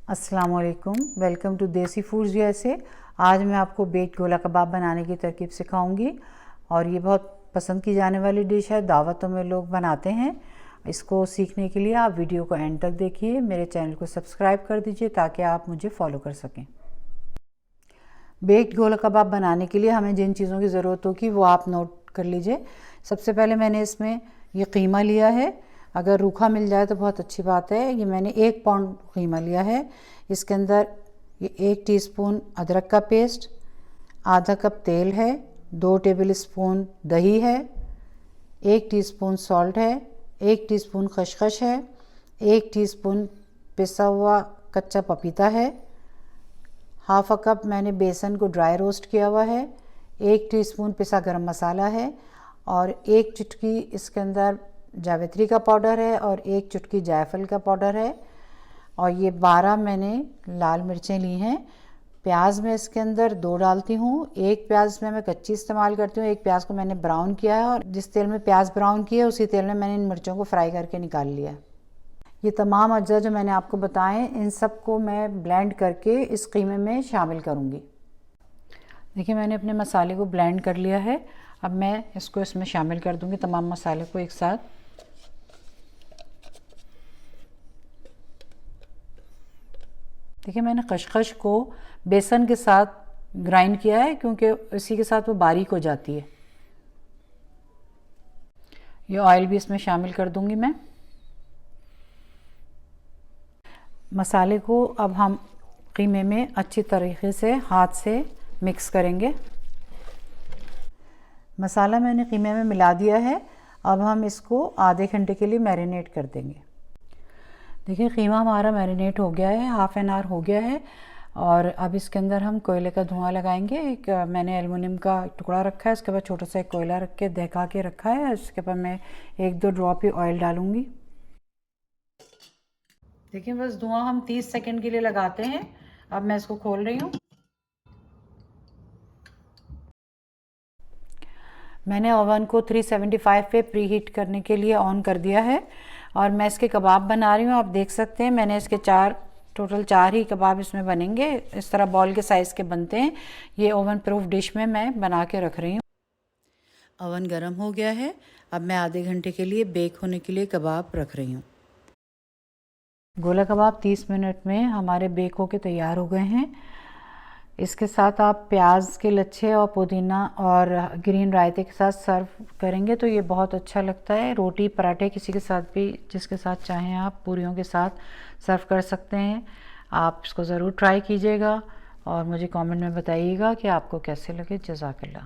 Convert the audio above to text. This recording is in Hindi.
अस्सलाम वालेकुम, वेलकम टू देसी फूड्स यूएसए। आज मैं आपको बेक्ड गोला कबाब बनाने की तरकीब सिखाऊंगी और ये बहुत पसंद की जाने वाली डिश है। दावतों में लोग बनाते हैं। इसको सीखने के लिए आप वीडियो को एंड तक देखिए। मेरे चैनल को सब्सक्राइब कर दीजिए ताकि आप मुझे फॉलो कर सकें। बेक्ड गोला कबाब बनाने के लिए हमें जिन चीज़ों की ज़रूरत होगी वो आप नोट कर लीजिए। सबसे पहले मैंने इसमें ये कीमा लिया है। अगर रूखा मिल जाए तो बहुत अच्छी बात है। ये मैंने 1 पाउंड कीमा लिया है। इसके अंदर ये 1 टीस्पून अदरक का पेस्ट, आधा कप तेल है, 2 टेबल स्पून दही है, 1 टीस्पून सॉल्ट है, 1 टीस्पून खसखस है, 1 टीस्पून पिसा हुआ कच्चा पपीता है, हाफ अ कप मैंने बेसन को ड्राई रोस्ट किया हुआ है, 1 टीस्पून पिसा गरम मसाला है और 1 चुटकी इसके अंदर जावित्री का पाउडर है और 1 चुटकी जायफल का पाउडर है और ये 12 मैंने लाल मिर्चें ली हैं। प्याज मैं इसके अंदर 2 डालती हूँ। 1 प्याज में मैं कच्ची इस्तेमाल करती हूँ, 1 प्याज को मैंने ब्राउन किया है और जिस तेल में प्याज ब्राउन किया है उसी तेल में मैंने इन मिर्चों को फ्राई करके निकाल लिया है। ये तमाम अज्जा जो मैंने आपको बताएं इन सब को मैं ब्लेंड करके इस कीमे में शामिल करूँगी। देखिए मैंने अपने मसाले को ब्लेंड कर लिया है। अब मैं इसको इसमें शामिल कर दूँगी, तमाम मसाले को एक साथ। देखिए मैंने खसखस को बेसन के साथ ग्राइंड किया है क्योंकि इसी के साथ वो बारीक हो जाती है। ये ऑयल भी इसमें शामिल कर दूंगी मैं। मसाले को अब हम कीमे में अच्छी तरीके से हाथ से मिक्स करेंगे। मसाला मैंने कीमे में मिला दिया है। अब हम इसको आधे घंटे के लिए मैरिनेट कर देंगे। देखिए कीमा हमारा मैरिनेट हो गया है, हाफ एन आवर हो गया है और अब इसके अंदर हम कोयले का धुआं लगाएंगे। एक मैंने एल्युमिनियम का टुकड़ा रखा है, इसके बाद छोटा सा एक कोयला रख के दहका के रखा है। इसके बाद मैं 1-2 ड्रॉप ही ऑयल डालूंगी। देखिए बस धुआं हम 30 सेकंड के लिए लगाते हैं। अब मैं इसको खोल रही हूँ। मैंने ओवन को 375 पे प्री हीट करने के लिए ऑन कर दिया है और मैं इसके कबाब बना रही हूँ। आप देख सकते हैं मैंने इसके टोटल 4 ही कबाब इसमें बनेंगे। इस तरह बॉल के साइज़ के बनते हैं। ये ओवन प्रूफ डिश में मैं बना के रख रही हूँ। ओवन गर्म हो गया है। अब मैं आधे घंटे के लिए बेक होने के लिए कबाब रख रही हूँ। गोला कबाब 30 मिनट में हमारे बेक होके तैयार हो गए हैं। इसके साथ आप प्याज के लच्छे और पुदीना और ग्रीन रायते के साथ सर्व करेंगे तो ये बहुत अच्छा लगता है। रोटी पराठे किसी के साथ भी, जिसके साथ चाहें आप, पूरियों के साथ सर्व कर सकते हैं। आप इसको ज़रूर ट्राई कीजिएगा और मुझे कमेंट में बताइएगा कि आपको कैसे लगे। जज़ाकल्लाह।